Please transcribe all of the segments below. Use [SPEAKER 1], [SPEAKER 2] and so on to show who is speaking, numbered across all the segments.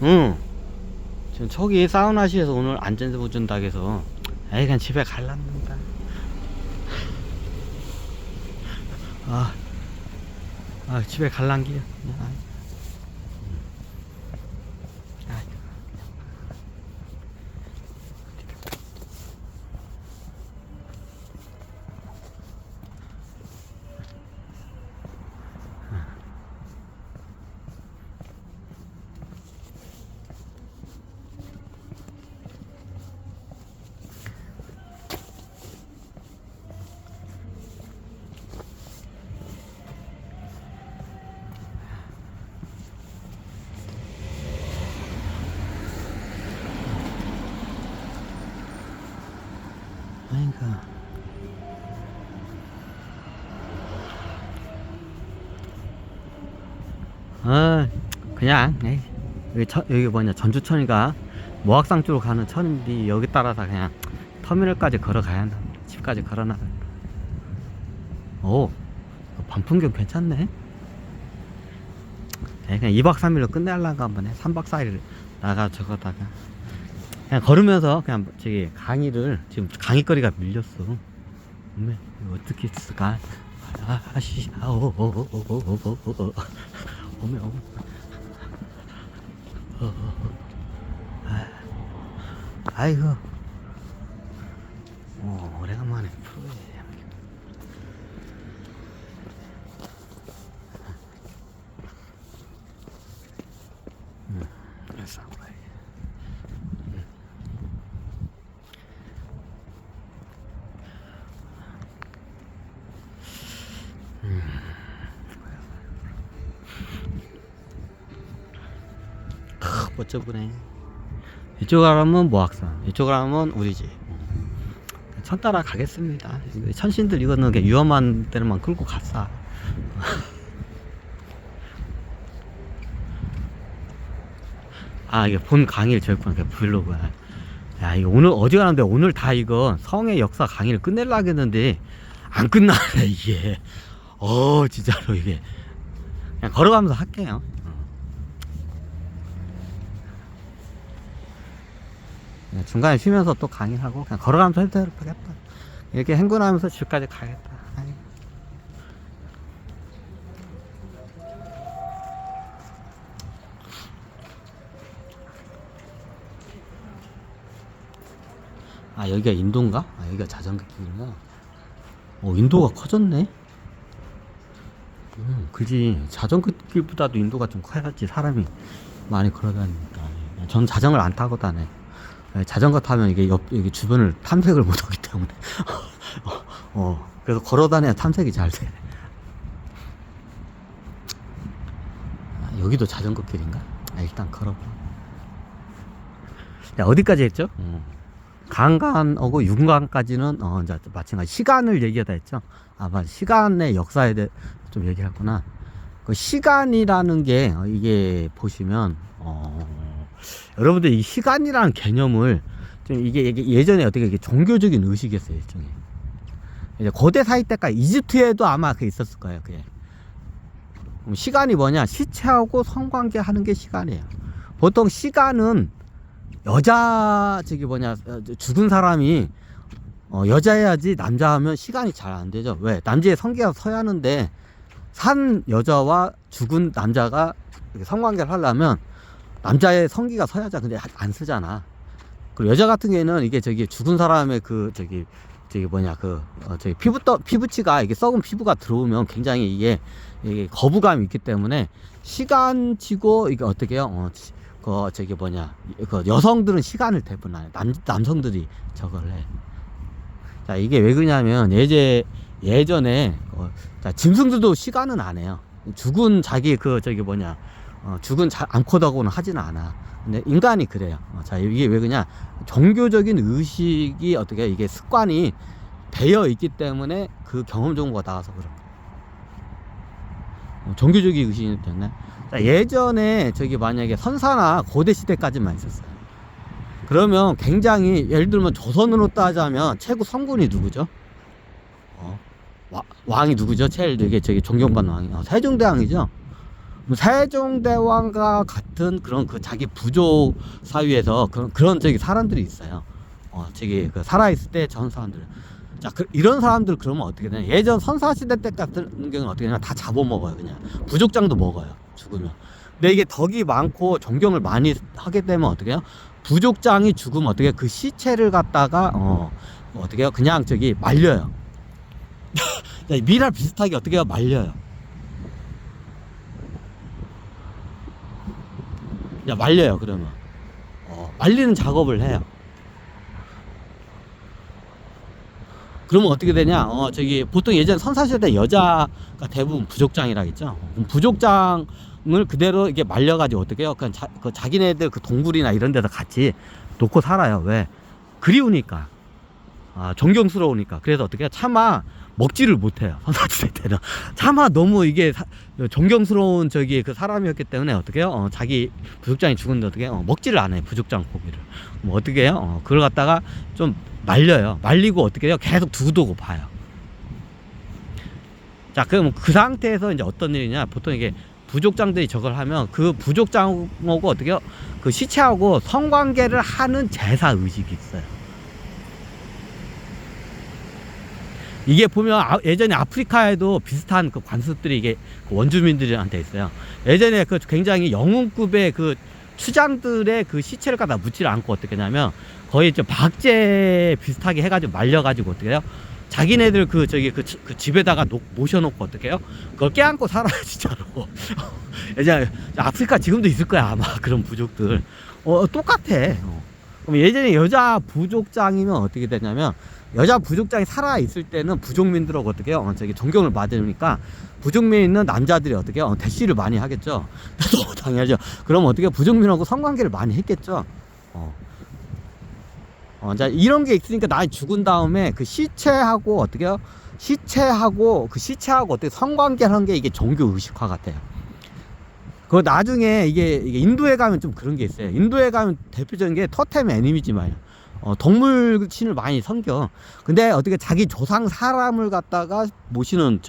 [SPEAKER 1] 응. 지금 저기 사우나시에서 오늘 안전보존 당해서 에이 그냥 집에 갈랍니다. 아, 집에 갈란기요. 그러니까 그냥 에이, 여기 뭐냐 전주천이가 모악산 쪽으로 가는 천인데 여기 따라서 그냥 터미널까지 걸어가야 한다. 집까지 걸어나가. 오, 밤 풍경 괜찮네. 에이, 그냥 2박 3일로 끝내려고 한번 해. 3박 4일 나가 저거다가 그냥 걸으면서 그냥 저기 강의를 지금 강의거리가 밀렸어. 어메 이거 어떻게 했을까? 아씨 오오오오오오오오 어메 어메 아이고 오래간만에 프로에 그래서 멋져보네. 이쪽 가면 모악산, 이쪽 가면 우리 집. 천 따라 가겠습니다. 천신들 이거는 그냥 위험한 데로만 끌고 갔어. 아 이게 본 강의를 저였구나. 그 브이로그야. 야 이거 오늘 어디 가는데 오늘 다 이거 성의 역사 강의를 끝내려고 하겠는데 안 끝나네 이게. 진짜로 이게 그냥 걸어가면서 할게요. 중간에 쉬면서 또 강의하고 그냥 걸어가면서 해도 되겠다. 이렇게 행군하면서 집까지 가겠다. 아이고. 여기가 인도인가? 여기가 자전거 길인가? 인도가 커졌네. 그지. 자전거 길보다도 인도가 좀 커야지 사람이 많이 걸어다니니까. 전 자전거를 안 타고 다녀. 자전거 타면 이게 여기 주변을 탐색을 못 하기 때문에. 그래서 걸어 다녀야 탐색이 잘 돼. 여기도 자전거 길인가? 일단 걸어봐. 야, 어디까지 했죠? 강간하고 윤간까지는 이제 마찬가지 시간을 얘기하다 했죠. 맞아. 시간의 역사에 대해 좀 얘기했구나. 그 시간이라는 게 이게 보시면 여러분들 이 시간이라는 개념을 좀 이게 예전에 어떻게 이게 종교적인 의식이었어요. 일종의 이제 고대 사회 때까지 이집트에도 아마 그게 있었을 거예요. 그게 그럼 시간이 뭐냐? 시체하고 성관계 하는 게 시간이에요. 보통 시간은 여자 죽은 사람이 여자여야지 남자 하면 시간이 잘 안 되죠. 왜? 남자의 성기가 서야 하는데 산 여자와 죽은 남자가 성관계를 하려면 남자의 성기가 서야죠. 근데 안 쓰잖아. 그리고 여자 같은 경우에는 이게 죽은 사람의 피부치가 이게 썩은 피부가 들어오면 굉장히 이게 거부감이 있기 때문에 시간치고 이게 어떻게 해요? 여성들은 시간을 대부분 안 해. 남성들이 저걸 해. 자, 이게 왜 그러냐면, 예전에, 짐승들도 시간은 안 해요. 죽은 암컷하고는 하지는 않아. 근데 인간이 그래요. 자, 이게 왜 그러냐. 종교적인 의식이 어떻게 이게 습관이 배어 있기 때문에 그 경험 좋은 거 나와서 그런 거예요. 종교적인 의식이 때문에. 예전에 만약에 선사나 고대 시대까지만 있었어요. 그러면 굉장히 예를 들면 조선으로 따자면 최고 성군이 누구죠? 왕이 누구죠? 제일 존경받는 왕이 세종대왕이죠. 뭐 세종대왕과 같은 그런 그 자기 부족 사회에서 그런 저기 사람들이 있어요. 저기 그 살아있을 때 전 사람들. 자, 이런 사람들 그러면 어떻게 되냐? 예전 선사시대 때 같은 경우는 어떻게 되냐? 다 잡아먹어요, 그냥. 부족장도 먹어요, 죽으면. 근데 이게 덕이 많고 존경을 많이 하게 되면 어떻게 해요? 부족장이 죽으면 어떻게 그 시체를 갖다가 어떻게 해요? 그냥 저기 말려요. 미랄 비슷하게 어떻게 해요? 말려요. 말려요, 그러면. 말리는 작업을 해요. 그러면 어떻게 되냐? 저기 보통 예전 선사시대 때 여자가 대부분 부족장이라겠죠. 부족장을 그대로 이렇게 말려가지고 어떻게 해요? 그냥 자기네들 그 동굴이나 이런 데다 같이 놓고 살아요. 왜? 그리우니까. 존경스러우니까. 그래서 어떻게 해요? 차마 먹지를 못해요. 선사시대 때는. 차마 너무 이게 존경스러운 저기 그 사람이었기 때문에 어떻게 해요? 자기 부족장이 죽었는데 어떻게 해요? 먹지를 않아요. 부족장 고기를. 뭐 어떻게 해요? 그걸 갖다가 좀 말려요. 말리고 어떻게 해요? 계속 두고두고 봐요. 자, 그럼 그 상태에서 이제 어떤 일이냐? 보통 이게 부족장들이 저걸 하면 그 부족장하고 어떻게 해요? 그 시체하고 성관계를 하는 제사 의식이 있어요. 이게 보면 예전에 아프리카에도 비슷한 그 관습들이 이게 그 원주민들한테 있어요. 예전에 그 굉장히 영웅급의 그 추장들의 그 시체를 갖다 묻지를 않고 어떻게 하냐면 거의 좀 박제 비슷하게 해가지고 말려가지고 어떻게 해요? 자기네들 그 집에다가 모셔놓고 어떻게 해요? 그걸 껴안고 살아요, 진짜로. 예전에 아프리카 지금도 있을 거야, 아마 그런 부족들. 똑같아. 그럼 예전에 여자 부족장이면 어떻게 되냐면 여자 부족장이 살아있을 때는 부족민들하고 어떻게 해요? 저기 존경을 받으니까 부족민에 있는 남자들이 어떻게 해요? 대시를 많이 하겠죠. 너무 당연하죠. 그럼 어떻게 해요? 부족민하고 성관계를 많이 했겠죠. 자, 이런 게 있으니까 나이 죽은 다음에 그 시체하고 어떻게 해요? 시체하고 어떻게 성관계를 하는 게 이게 종교 의식화 같아요. 그 나중에 이게 인도에 가면 좀 그런 게 있어요. 인도에 가면 대표적인 게 토템 애니미지만요. 동물 신을 많이 섬겨. 근데 어떻게 자기 조상 사람을 갖다가 모시는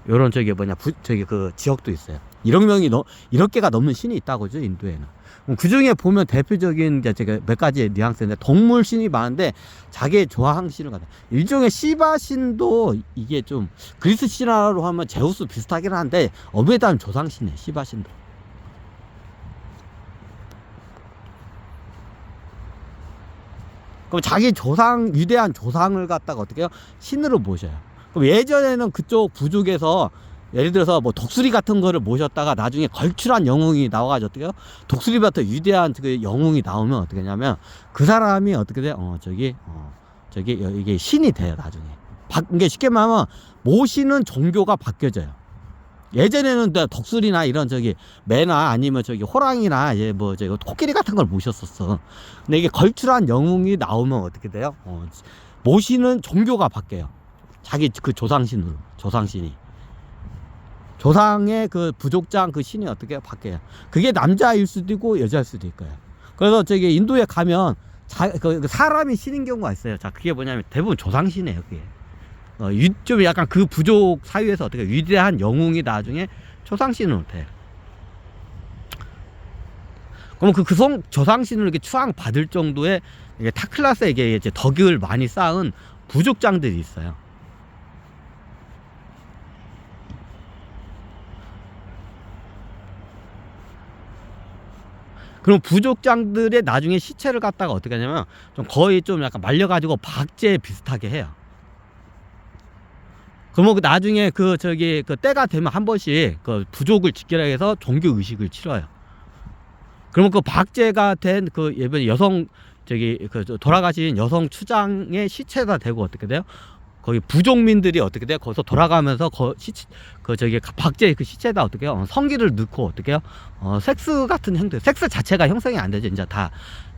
[SPEAKER 1] 요런 그 지역도 있어요. 1억 명이 1억 개가 넘는 신이 있다고죠, 인도에는. 그 중에 보면 대표적인 제가 몇 가지 뉘앙스인데 동물 신이 많은데 자기의 조상 신을 갖다. 일종의 시바 신도 이게 좀 그리스 신화로 하면 제우스 비슷하긴 한데 어미에 따른 조상 신이에요, 시바 신도. 그럼 자기 위대한 조상을 갖다가 어떻게 해요? 신으로 모셔요. 그럼 예전에는 그쪽 부족에서 예를 들어서 뭐 독수리 같은 거를 모셨다가 나중에 걸출한 영웅이 나와가지고 어떻게 해요? 독수리부터 위대한 그 영웅이 나오면 어떻게 하냐면 그 사람이 어떻게 돼요? 이게 신이 돼요, 나중에. 이게 쉽게 말하면 모시는 종교가 바뀌어져요. 예전에는 독수리나 이런 매나 아니면 호랑이나 코끼리 같은 걸 모셨었어. 근데 이게 걸출한 영웅이 나오면 어떻게 돼요? 모시는 종교가 바뀌어요. 자기 그 조상신으로, 조상신이. 조상의 그 부족장 그 신이 어떻게 바뀌어요? 그게 남자일 수도 있고 여자일 수도 있고요. 그래서 인도에 가면 사람이 신인 경우가 있어요. 자, 그게 뭐냐면 대부분 조상신이에요, 그게. 좀 약간 그 부족 사회에서 어떻게 위대한 영웅이 나중에 조상신으로 돼. 그럼 그 조상신을 이렇게 추앙 받을 정도의 타클라스에게 이제 덕을 많이 쌓은 부족장들이 있어요. 그럼 부족장들의 나중에 시체를 갖다가 어떻게 하냐면 거의 좀 약간 말려가지고 박제 비슷하게 해요. 그러면 나중에 그 때가 되면 한 번씩 그 부족을 지키라 해서 종교 의식을 치러요. 그러면 그 박제가 된 예전에 여성 돌아가신 여성 추장의 시체가 되고 어떻게 돼요? 거기 부족민들이 어떻게 돼요? 거기서 돌아가면서 박제 그 시체에다 어떻게 해요? 성기를 넣고 어떻게 해요? 섹스 같은 행동, 섹스 자체가 형성이 안 되죠. 이제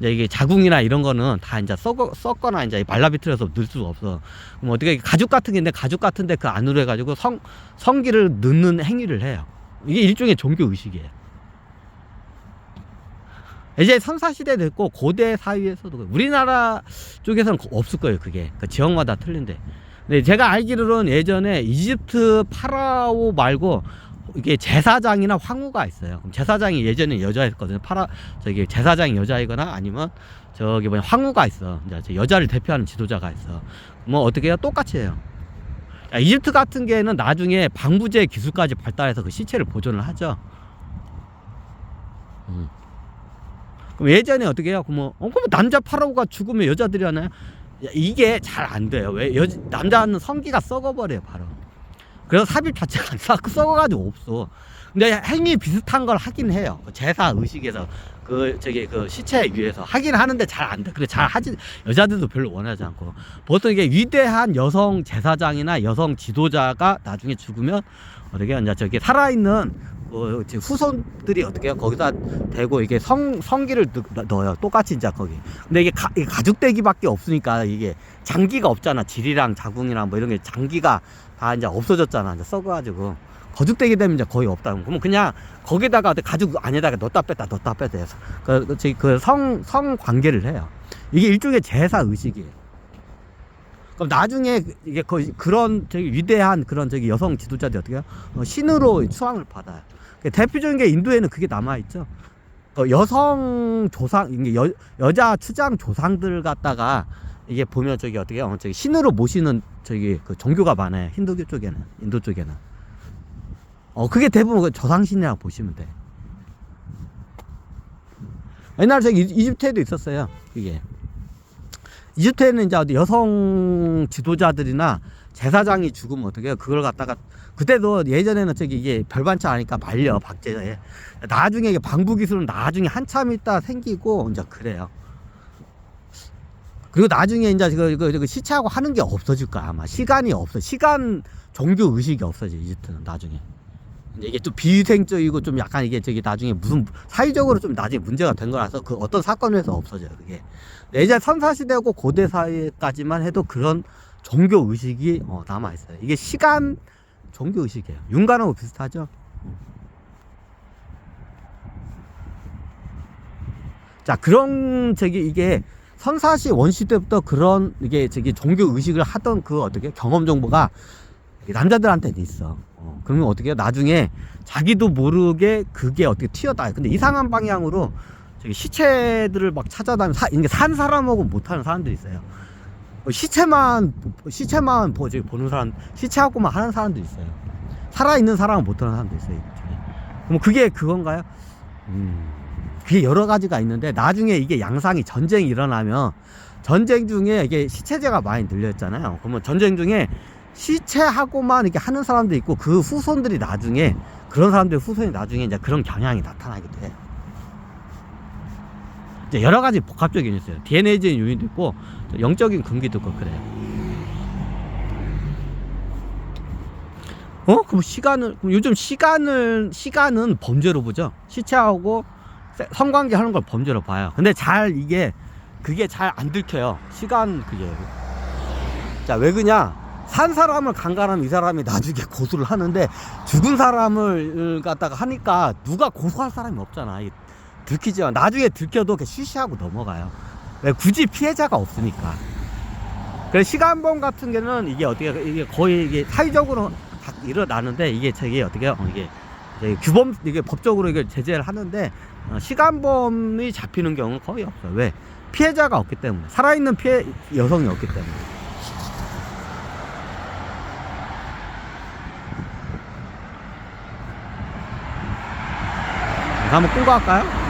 [SPEAKER 1] 이게 자궁이나 이런 거는 다 이제 썩거나 이제 말라비틀어서 넣을 수가 없어. 그럼 어떻게 가죽 같은 게 있는데 가죽 같은데 그 안으로 해가지고 성기를 넣는 행위를 해요. 이게 일종의 종교 의식이에요. 이제 선사시대 됐고 고대 사회에서도 우리나라 쪽에서는 없을 거예요. 그게 지역마다 틀린데. 근데 제가 알기로는 예전에 이집트 파라오 말고 이게 제사장이나 황후가 있어요. 그럼 제사장이 예전에 여자였거든요. 제사장이 여자이거나 아니면 저기 뭐냐 황후가 있어. 이제 여자를 대표하는 지도자가 있어. 뭐 어떻게 해요? 똑같이 해요. 이집트 같은 경우에는 나중에 방부제 기술까지 발달해서 그 시체를 보존을 하죠. 그럼 예전에 어떻게 해요? 그럼 남자 파라오가 죽으면 여자들이 하나요? 이게 잘 안 돼요. 왜? 남자는 성기가 썩어버려요, 바로. 그래서 삽입 자체가 썩어가지고 없어. 근데 행위 비슷한 걸 하긴 해요. 제사 의식에서 그 시체 위에서 하긴 하는데 잘 안 돼. 그래 잘 하지 여자들도 별로 원하지 않고 보통 이게 위대한 여성 제사장이나 여성 지도자가 나중에 죽으면 어떻게 이제 저기 살아있는 후손들이 어떻게 해요? 거기다 대고 이게 성기를 넣어요. 똑같이 이제 거기. 근데 이게 가죽대기밖에 없으니까 이게 장기가 없잖아. 질이랑 자궁이랑 뭐 이런 게 장기가 다 이제 없어졌잖아. 이제 썩어가지고 거죽대기 되면 이제 거의 없다. 그러면 그냥 거기다가 가죽 안에다가 넣었다 뺐다 해서 성 관계를 해요. 이게 일종의 제사 의식이에요. 그럼 나중에 이게 그런 위대한 그런 여성 지도자들이 어떻게 해요? 신으로 수함을 받아요. 대표적인 게 인도에는 그게 남아있죠. 여성 조상, 여자 추장 조상들 갖다가 이게 보면 어떻게 해요? 신으로 모시는 그 종교가 많아요. 힌두교 쪽에는, 인도 쪽에는. 그게 대부분 조상신이라고 보시면 돼. 옛날 이집트에도 있었어요. 이게. 이집트에는 이제 여성 지도자들이나 제사장이 죽으면 어떻게 해요? 그걸 갖다가 그때도 예전에는 이게 별반찬 하니까 말려 박제에. 나중에 이게 방부 기술은 나중에 한참 있다 생기고 이제 그래요. 그리고 나중에 이제 그 시체하고 하는 게 없어질 거야 아마. 시간이 없어. 시간 종교 의식이 없어져 이집트는 나중에. 이게 또 비위생적이고 좀 약간 이게 나중에 무슨 사회적으로 좀 나중에 문제가 된 거라서 그 어떤 사건을 해서 없어져요 그게. 예전 선사시대하고 고대 사회까지만 해도 그런 종교 의식이 남아 있어요. 이게 시간 종교 의식이에요. 윤관하고 비슷하죠. 자 그런 이게 선사시 원시대부터 그런 이게 종교 의식을 하던 그 어떻게 경험 정보가 남자들한테는 있어. 그러면 어떻게 해요? 나중에 자기도 모르게 그게 어떻게 튀어나와요. 근데 이상한 방향으로 시체들을 막 찾아다니면 이게 산 사람하고 못하는 사람들이 있어요. 시체만 보는 사람, 시체하고만 하는 사람도 있어요. 살아있는 사람은 못하는 사람도 있어요. 그럼 그게 그건가요? 그게 여러 가지가 있는데 나중에 이게 양상이 전쟁이 일어나면 전쟁 중에 이게 시체제가 많이 늘렸잖아요. 그러면 전쟁 중에 시체하고만 이렇게 하는 사람도 있고 그 후손들이 나중에 그런 사람들의 후손이 나중에 이제 그런 경향이 나타나기도 해. 이제 여러 가지 복합적인 요인이 있어요. DNA적인 요인도 있고 영적인 근기도 있고 그래요. 그럼 요즘 시간은 범죄로 보죠. 시체하고 성관계 하는 걸 범죄로 봐요. 근데 그게 잘 안 들켜요. 그게. 자, 왜 그러냐? 산 사람을 강간하면 이 사람이 나중에 고소를 하는데 죽은 사람을 갖다가 하니까 누가 고소할 사람이 없잖아. 들키죠. 나중에 들켜도 쉬쉬하고 넘어가요. 왜? 굳이 피해자가 없으니까. 그래서 시간범 같은 경우는 이게 거의 이게 사회적으로 일어나는데 이게 어떻게 해요? 이게 법적으로 제재를 하는데 시간범이 잡히는 경우는 거의 없어요. 왜? 피해자가 없기 때문에. 살아있는 여성이 없기 때문에. 한번 끌고 갈까요?